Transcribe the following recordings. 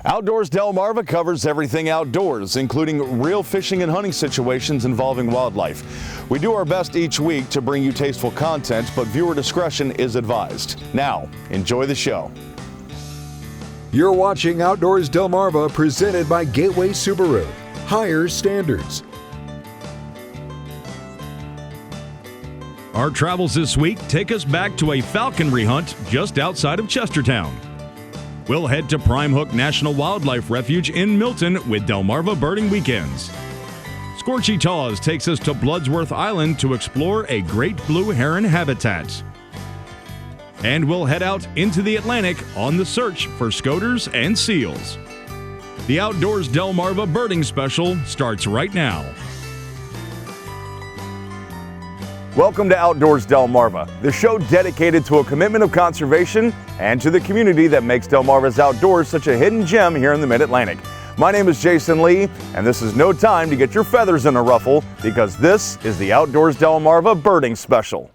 Outdoors Delmarva covers everything outdoors, including real fishing and hunting situations involving wildlife. We do our best each week to bring you tasteful content, but viewer discretion is advised. Now, enjoy the show. You're watching Outdoors Delmarva, presented by Gateway Subaru. Higher standards. Our travels this week take us back to a falconry hunt just outside of Chestertown. We'll head to Prime Hook National Wildlife Refuge in Milton with Delmarva Birding Weekends. Scorchy Taws takes us to Bloodsworth Island to explore a great blue heron habitat. And we'll head out into the Atlantic on the search for scoters and seals. The Outdoors Delmarva Birding Special starts right now. Welcome to Outdoors Delmarva, the show dedicated to a commitment of conservation and to the community that makes Delmarva's outdoors such a hidden gem here in the Mid-Atlantic. My name is Jason Lee, and this is no time to get your feathers in a ruffle, because this is the Outdoors Delmarva Birding Special.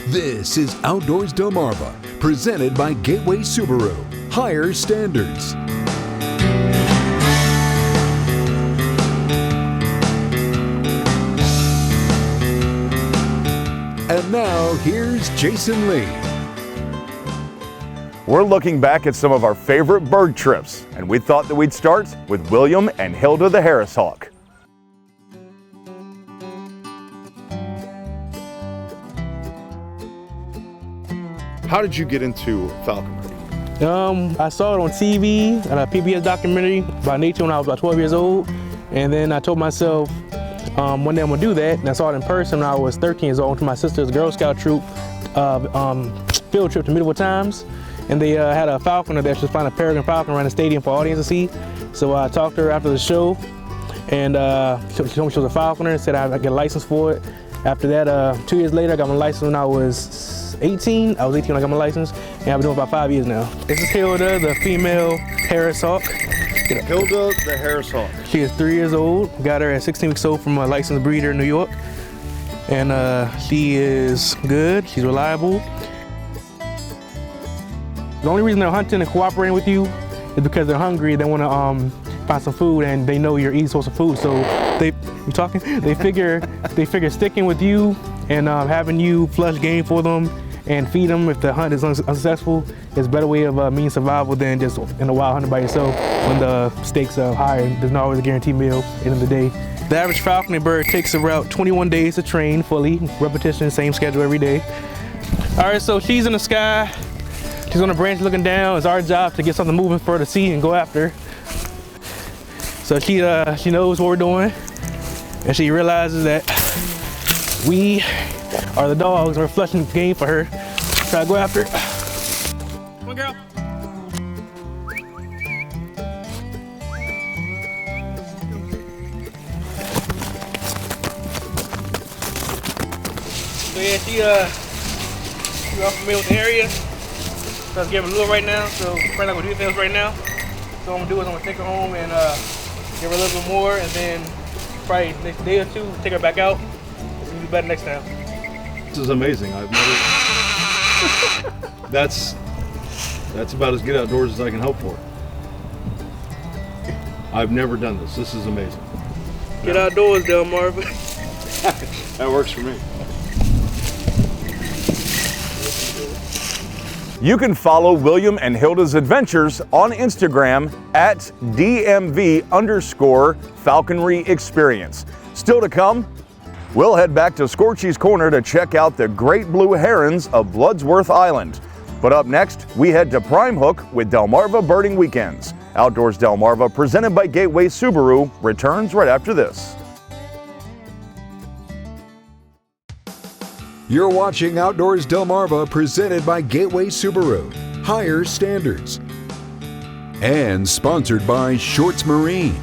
This is Outdoors Delmarva, presented by Gateway Subaru. Higher standards. And now, here's Jason Lee. We're looking back at some of our favorite bird trips, and we thought that we'd start with William and Hilda the Harris Hawk. How did you get into falconry? I saw it on TV, a PBS documentary about nature when I was about 12 years old, and then I told myself, one day I'm gonna do that, and I saw it in person when I was 13 years old to my sister's Girl Scout troop field trip to Medieval Times, and they had a falconer there. She was flying a peregrine falcon around the stadium for audience to see. So I talked to her after the show, and she told me she was a falconer and said I'd get a license for it. After that, 2 years later, I got my license when I was 18. I was 18 when I got my license, and I've been doing it about 5 years now. This is Hilda, the female Harris Hawk. Hilda the Harris Hawk. She is 3 years old. Got her at 16 weeks old from a licensed breeder in New York. And she is good, she's reliable. The only reason they're hunting and cooperating with you is because they're hungry. They want to find some food, and they know you're eating source of food. So they figure sticking with you and having you flush game for them and feed them if the hunt is unsuccessful is a better way of means survival than just in a wild hunting by yourself when the stakes are higher. There's not always a guaranteed meal at the end of the day. The average falconry bird takes about 21 days to train fully, repetition, same schedule every day. All right, so she's in the sky, she's on a branch looking down. It's our job to get something moving for her to see and go after. So she knows what we're doing, and she realizes that we are the dogs, and we're flushing game for her. Try to go after her. Come on, girl. So yeah, she's all familiar with the area. So let's give her a little right now. So probably not gonna do anything else right now. So what I'm gonna do is I'm gonna take her home and give her a little bit more, and then probably next day or two take her back out. We'll do better next time. This is amazing. I've never. That's about as good outdoors as I can hope for. I've never done this. This is amazing. Get outdoors, Delmarva. That works for me. You can follow William and Hilda's adventures on Instagram at DMV_falconry experience. Still to come, we'll head back to Scorchy's Corner to check out the great blue herons of Bloodsworth Island. But up next, we head to Prime Hook with Delmarva Birding Weekends. Outdoors Delmarva, presented by Gateway Subaru, returns right after this. You're watching Outdoors Delmarva, presented by Gateway Subaru. Higher standards. And sponsored by Shorts Marine.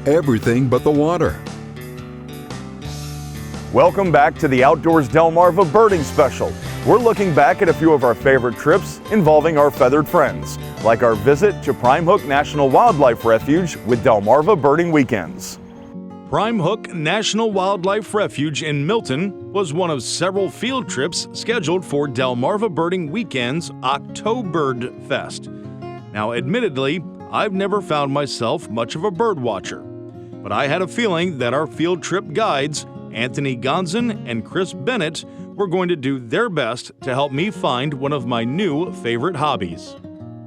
Everything but the water. Welcome back to the Outdoors Delmarva Birding Special. We're looking back at a few of our favorite trips involving our feathered friends, like our visit to Prime Hook National Wildlife Refuge with Delmarva Birding Weekends. Prime Hook National Wildlife Refuge in Milton was one of several field trips scheduled for Delmarva Birding Weekend's OktoBIRDFest. Now, admittedly, I've never found myself much of a bird watcher, but I had a feeling that our field trip guides, Anthony Gonzin and Chris Bennett, were going to do their best to help me find one of my new favorite hobbies.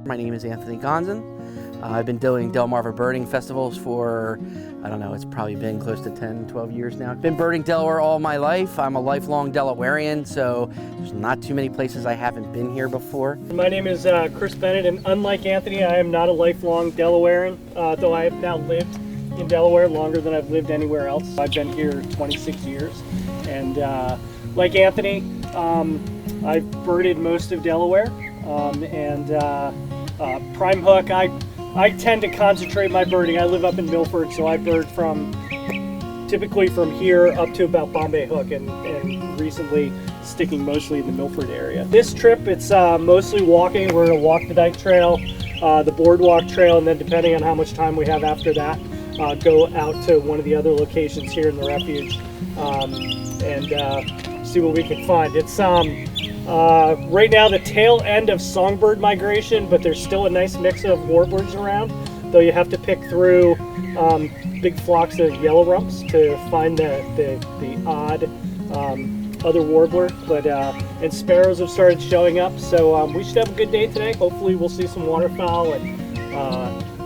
My name is Anthony Gonzin. I've been doing Delmarva birding festivals for, I don't know, it's probably been close to 10, 12 years now. I've been birding Delaware all my life. I'm a lifelong Delawarean, so there's not too many places I haven't been here before. My name is Chris Bennett, and unlike Anthony, I am not a lifelong Delawarean, though I have now lived in Delaware longer than I've lived anywhere else. I've been here 26 years, and like Anthony, I've birded most of Delaware, prime hook, I tend to concentrate my birding. I live up in Milford, so I bird typically from here up to about Bombay Hook, and recently sticking mostly in the Milford area. This trip, it's mostly walking. We're gonna walk the Dyke Trail, the Boardwalk Trail, and then depending on how much time we have after that, go out to one of the other locations here in the Refuge and see what we can find. It's right now the tail end of songbird migration, but there's still a nice mix of warblers around, though you have to pick through big flocks of yellow rumps to find the odd other warbler. But and sparrows have started showing up, so we should have a good day today. Hopefully we'll see some waterfowl and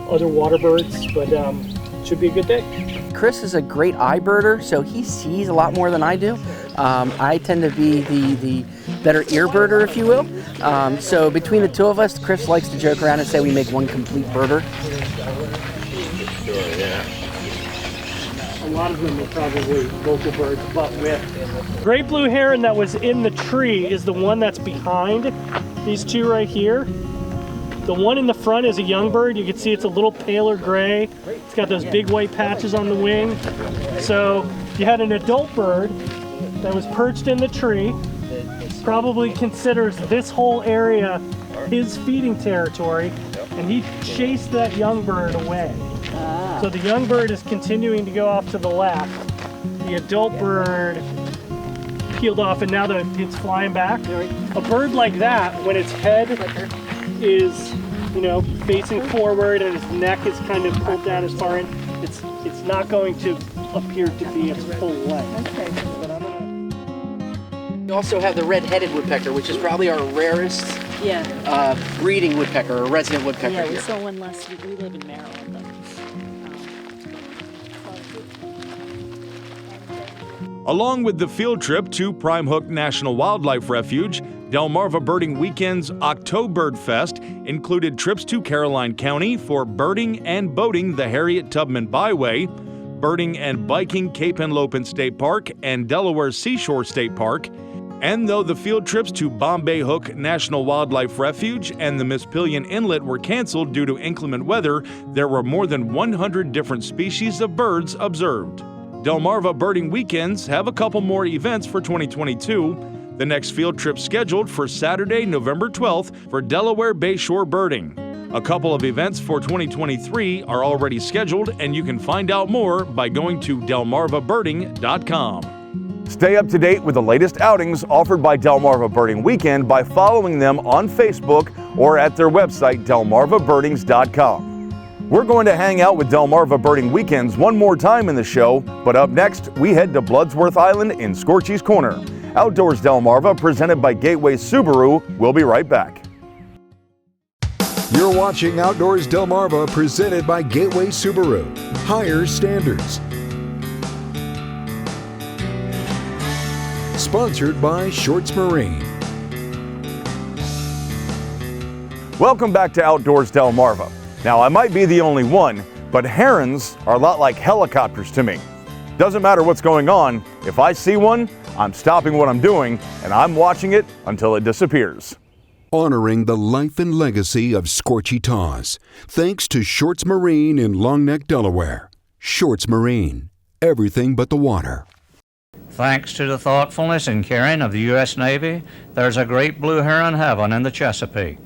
other water birds, but should be a good day. Chris is a great eye birder, so he sees a lot more than I do. I tend to be the better ear birder, if you will. So between the two of us, Chris likes to joke around and say we make one complete birder. A lot of them are probably local birds, but with great blue heron that was in the tree is the one that's behind these two right here. The one in the front is a young bird. You can see it's a little paler gray. It's got those big white patches on the wing. So you had an adult bird that was perched in the tree, probably considers this whole area his feeding territory, and he chased that young bird away. So the young bird is continuing to go off to the left. The adult bird peeled off, and now it's flying back. A bird like that, when its head is, facing forward and its neck is kind of pulled down as far in, it's not going to appear to be its full length. Okay. We also have the red-headed woodpecker, which is probably our rarest breeding woodpecker, or resident woodpecker Yeah, we here. saw one last week. We live in Maryland. Along with the field trip to Prime Hook National Wildlife Refuge, Delmarva Birding Weekend's OktoBIRDFest included trips to Caroline County for birding and boating the Harriet Tubman Byway, birding and biking Cape Henlopen State Park and Delaware Seashore State Park. And though the field trips to Bombay Hook National Wildlife Refuge and the Mispillion Inlet were canceled due to inclement weather, there were more than 100 different species of birds observed. Delmarva Birding Weekends have a couple more events for 2022. The next field trip scheduled for Saturday, November 12th for Delaware Bayshore birding. A couple of events for 2023 are already scheduled, and you can find out more by going to delmarvabirding.com. Stay up to date with the latest outings offered by Delmarva Birding Weekend by following them on Facebook or at their website, delmarvabirdings.com. We're going to hang out with Delmarva Birding Weekends one more time in the show, but up next, we head to Bloodsworth Island in Scorchy's Corner. Outdoors Delmarva, presented by Gateway Subaru. We'll be right back. You're watching Outdoors Delmarva, presented by Gateway Subaru. Higher standards. Sponsored by Shorts Marine. Welcome back to Outdoors Delmarva. Now, I might be the only one, but herons are a lot like helicopters to me. Doesn't matter what's going on, if I see one, I'm stopping what I'm doing and I'm watching it until it disappears. Honoring the life and legacy of Scorchy Taws, thanks to Shorts Marine in Long Neck, Delaware. Shorts Marine, everything but the water. Thanks to the thoughtfulness and caring of the U.S. Navy, there's a great blue heron heaven in the Chesapeake.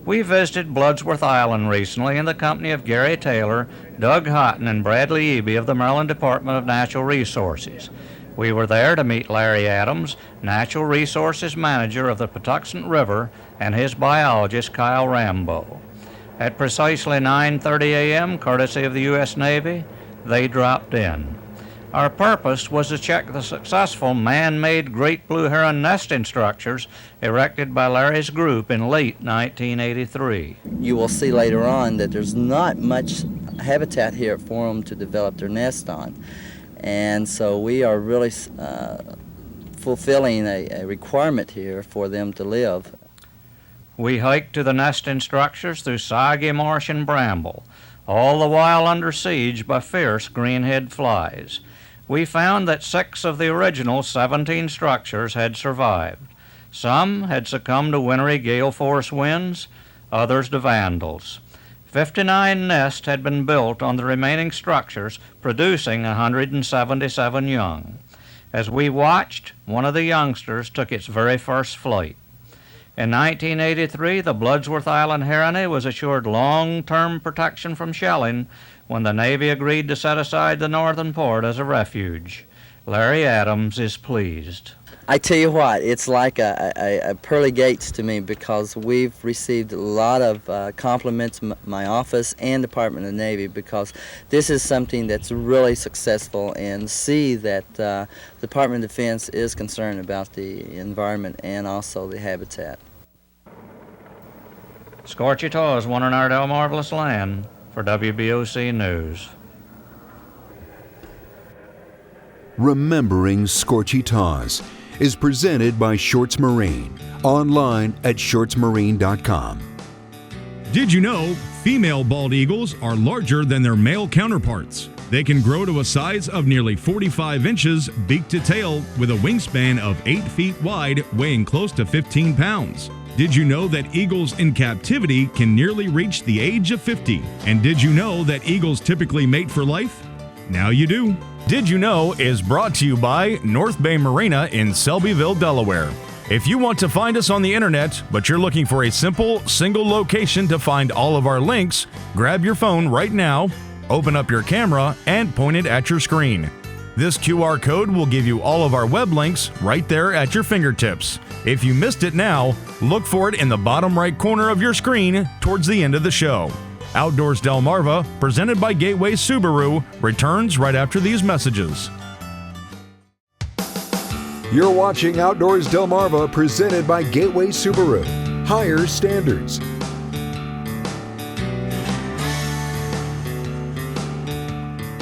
We visited Bloodsworth Island recently in the company of Gary Taylor, Doug Houghton, and Bradley Eby of the Maryland Department of Natural Resources. We were there to meet Larry Adams, Natural Resources Manager of the Patuxent River, and his biologist, Kyle Rambo. At precisely 9:30 a.m., courtesy of the U.S. Navy, they dropped in. Our purpose was to check the successful man-made great blue heron nesting structures erected by Larry's group in late 1983. You will see later on that there's not much habitat here for them to develop their nest on. And so we are really fulfilling a requirement here for them to live. We hiked to the nesting structures through soggy marsh and bramble, all the while under siege by fierce greenhead flies. We found that 6 of the original 17 structures had survived. Some had succumbed to wintry gale force winds, others to vandals. 59 nests had been built on the remaining structures, producing 177 young. As we watched, one of the youngsters took its very first flight. In 1983, the Bloodsworth Island heronry was assured long-term protection from shelling when the Navy agreed to set aside the northern port as a refuge. Larry Adams is pleased. I tell you what, it's like a pearly gates to me, because we've received a lot of compliments, my office and Department of the Navy, because this is something that's really successful, and see that the Department of Defense is concerned about the environment and also the habitat. Scorchy Taws, one in our Delmarvelous land, for WBOC News. Remembering Scorchy Taws is presented by Shorts Marine, online at shortsmarine.com. Did you know female bald eagles are larger than their male counterparts? They can grow to a size of nearly 45 inches beak to tail with a wingspan of 8 feet wide, weighing close to 15 pounds. Did you know that eagles in captivity can nearly reach the age of 50? And did you know that eagles typically mate for life? Now you do. Did You Know is brought to you by North Bay Marina in Selbyville, Delaware. If you want to find us on the internet, but you're looking for a simple, single location to find all of our links, grab your phone right now, open up your camera, and point it at your screen. This QR code will give you all of our web links right there at your fingertips. If you missed it now, look for it in the bottom right corner of your screen towards the end of the show. Outdoors Delmarva, presented by Gateway Subaru, returns right after these messages. You're watching Outdoors Delmarva, presented by Gateway Subaru. Higher standards.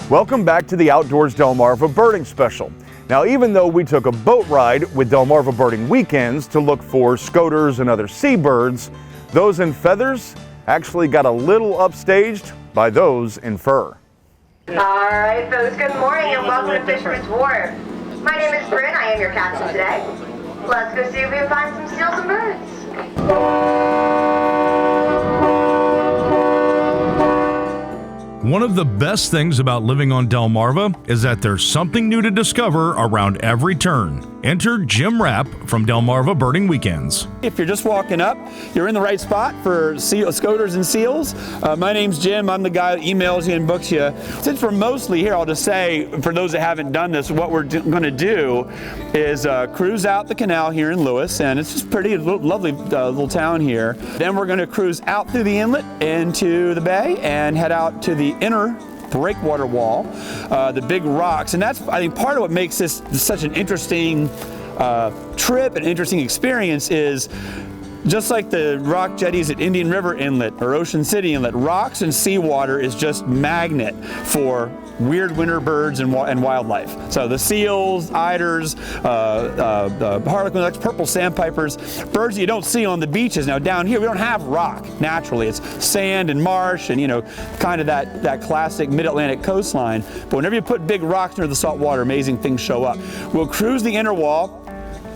Welcome back to the Outdoors Delmarva Birding Special. Now, even though we took a boat ride with Delmarva Birding Weekends to look for scoters and other seabirds, those in feathers actually got a little upstaged by those in fur. All right, folks, good morning and welcome to Fisherman's Wharf. My name is Bryn, I am your captain today. Let's go see if we can find some seals and birds. One of the best things about living on Delmarva is that there's something new to discover around every turn. Enter Jim Rapp from Delmarva Birding Weekends. If you're just walking up, you're in the right spot for scoters and seals. My name's Jim. I'm the guy that emails you and books you. Since we're mostly here, I'll just say, for those that haven't done this, what we're going to do is cruise out the canal here in Lewis, and it's just pretty lovely little town here. Then we're going to cruise out through the inlet into the bay and head out to the inner breakwater wall, the big rocks, and that's, I think, part of what makes this such an interesting trip and interesting experience is just like the rock jetties at Indian River Inlet or Ocean City Inlet, rocks and seawater is just magnet for weird winter birds and wildlife. So the seals, eiders, the harlequins, purple sandpipers, birds that you don't see on the beaches. Now down here we don't have rock naturally. It's sand and marsh and, you know, kind of that classic mid-Atlantic coastline. But whenever you put big rocks near the salt water, amazing things show up. We'll cruise the inner wall.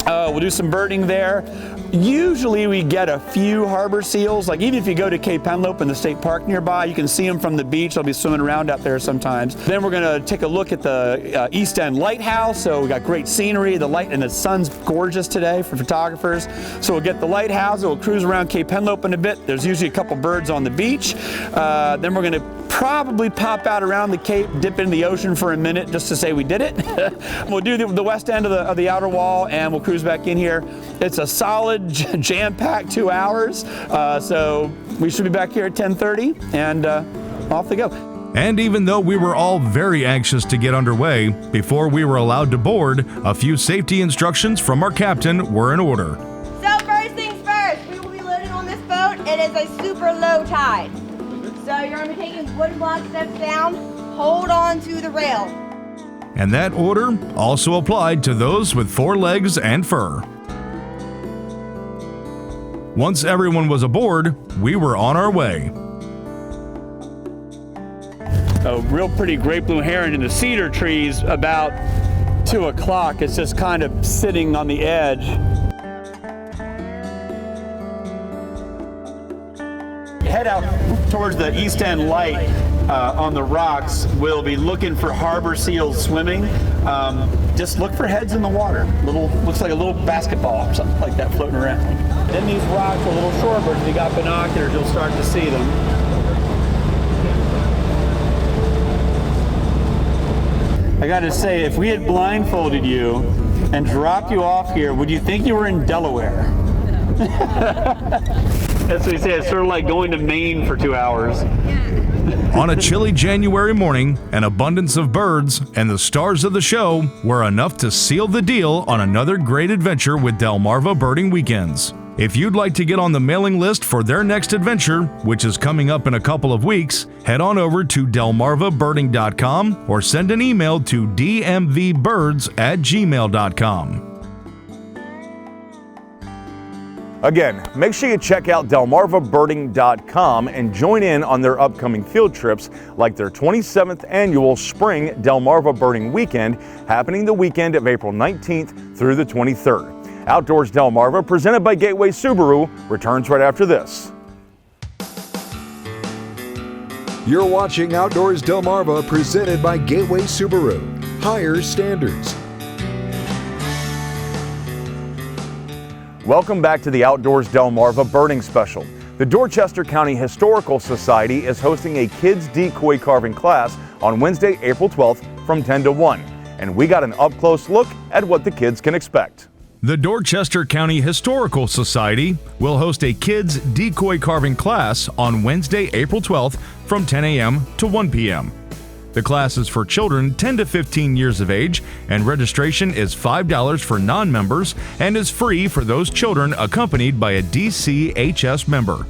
We'll do some birding there. Usually we get a few harbor seals, like even if you go to Cape Henlope in the state park nearby, you can see them from the beach. They'll be swimming around out there sometimes. Then we're going to take a look at the East End Lighthouse. So we got great scenery. The light and the sun's gorgeous today for photographers. So we'll get the lighthouse. We'll cruise around Cape Henlope in a bit. There's usually a couple birds on the beach. Then we're going to probably pop out around the Cape, dip into the ocean for a minute just to say we did it. We'll do the west end of the outer wall and we'll cruise back in here. It's a solid jam-packed 2 hours, so we should be back here at 10:30 and off they go. And even though we were all very anxious to get underway, before we were allowed to board, a few safety instructions from our captain were in order. So first things first, we will be loading on this boat. It is a super low tide. So you're going to be taking wooden block steps down, hold on to the rail. And that order also applied to those with 4 legs and fur. Once everyone was aboard, we were on our way. A real pretty great blue heron in the cedar trees about 2 o'clock. It's just kind of sitting on the edge. Head out towards the east end light on the rocks. We'll be looking for harbor seals swimming. Just look for heads in the water. Looks like a little basketball or something like that floating around. In these rocks are little shorebirds. If you got binoculars, you'll start to see them. I gotta say, if we had blindfolded you and dropped you off here, would you think you were in Delaware? That's what we say, it's sort of like going to Maine for 2 hours. On a chilly January morning, an abundance of birds and the stars of the show were enough to seal the deal on another great adventure with Delmarva Birding Weekends. If you'd like to get on the mailing list for their next adventure, which is coming up in a couple of weeks, head on over to delmarvabirding.com or send an email to dmvbirds@gmail.com. Again, make sure you check out delmarvabirding.com and join in on their upcoming field trips like their 27th annual Spring Delmarva Birding Weekend happening the weekend of April 19th through the 23rd. Outdoors Delmarva, presented by Gateway Subaru, returns right after this. You're watching Outdoors Delmarva, presented by Gateway Subaru. Higher standards. Welcome back to the Outdoors Delmarva Birding Special. The Dorchester County Historical Society is hosting a kids decoy carving class on Wednesday, April 12th from 10 to 1. And we got an up-close look at what the kids can expect. The Dorchester County Historical Society will host a kids decoy carving class on Wednesday, April 12th from 10 a.m. to 1 p.m. The class is for children 10 to 15 years of age, and registration is $5 for non-members and is free for those children accompanied by a DCHS member.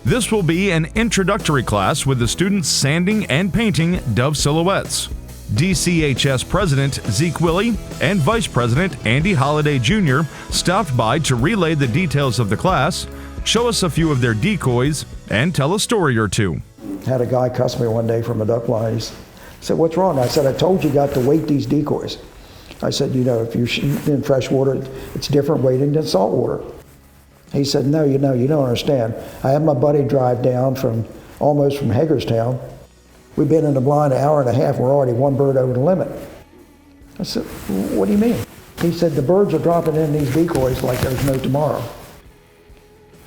This will be an introductory class with the students sanding and painting dove silhouettes. DCHS President Zeke Willey and Vice President Andy Holliday Jr. stopped by to relay the details of the class, show us a few of their decoys, and tell a story or two. Had a guy cuss me one day from a duck line. He said, "What's wrong?" I said, "I told you got to weight these decoys." I said, "You know, if you're shooting in fresh water, it's different weighting than salt water." He said, "No, you don't understand. I had my buddy drive down almost from Hagerstown. We've been in the blind an hour and a half. We're already one bird over the limit." I said, "What do you mean?" He said, "The birds are dropping in these decoys like there's no tomorrow."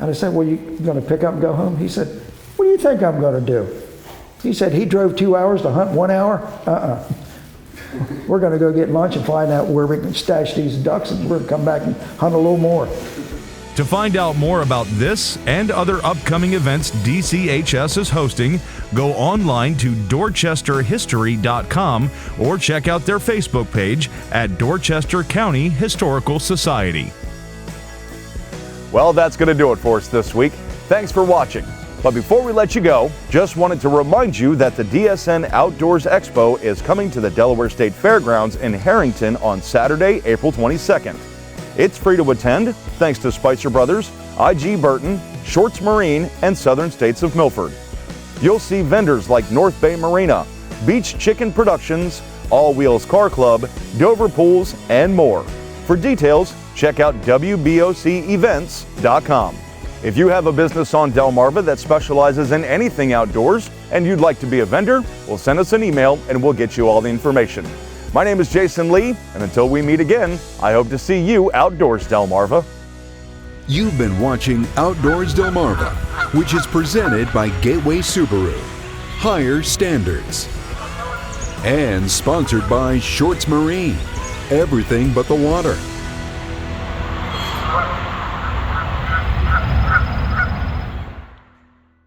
And I said, "Well, you going to pick up and go home?" He said, "What do you think I'm going to do?" He said he drove 2 hours to hunt 1 hour. We're going to go get lunch and find out where we can stash these ducks, and we're going to come back and hunt a little more. To find out more about this and other upcoming events DCHS is hosting, go online to dorchesterhistory.com or check out their Facebook page at Dorchester County Historical Society. Well, that's going to do it for us this week. Thanks for watching. But before we let you go, just wanted to remind you that the DSN Outdoors Expo is coming to the Delaware State Fairgrounds in Harrington on Saturday, April 22nd. It's free to attend, thanks to Spicer Brothers, I.G. Burton, Shorts Marine, and Southern States of Milford. You'll see vendors like North Bay Marina, Beach Chicken Productions, All Wheels Car Club, Dover Pools, and more. For details, check out WBOCEvents.com. If you have a business on Delmarva that specializes in anything outdoors and you'd like to be a vendor, well, send us an email and we'll get you all the information. My name is Jason Lee, and until we meet again, I hope to see you outdoors, Delmarva. You've been watching Outdoors Delmarva, which is presented by Gateway Subaru. higher standards. And sponsored by Shorts Marine, everything but the water.